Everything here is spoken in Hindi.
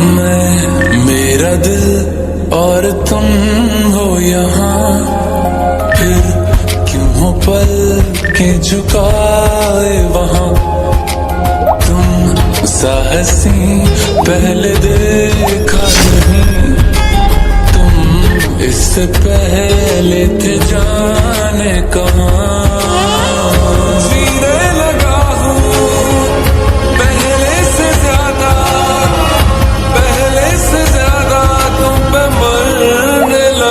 मैं, मेरा दिल और तुम हो यहाँ, फिर क्यों हो पल के झुकाए वहाँ। तुम साहसी पहले देखा नहीं, तुम इससे पहले थे जाने कहाँ।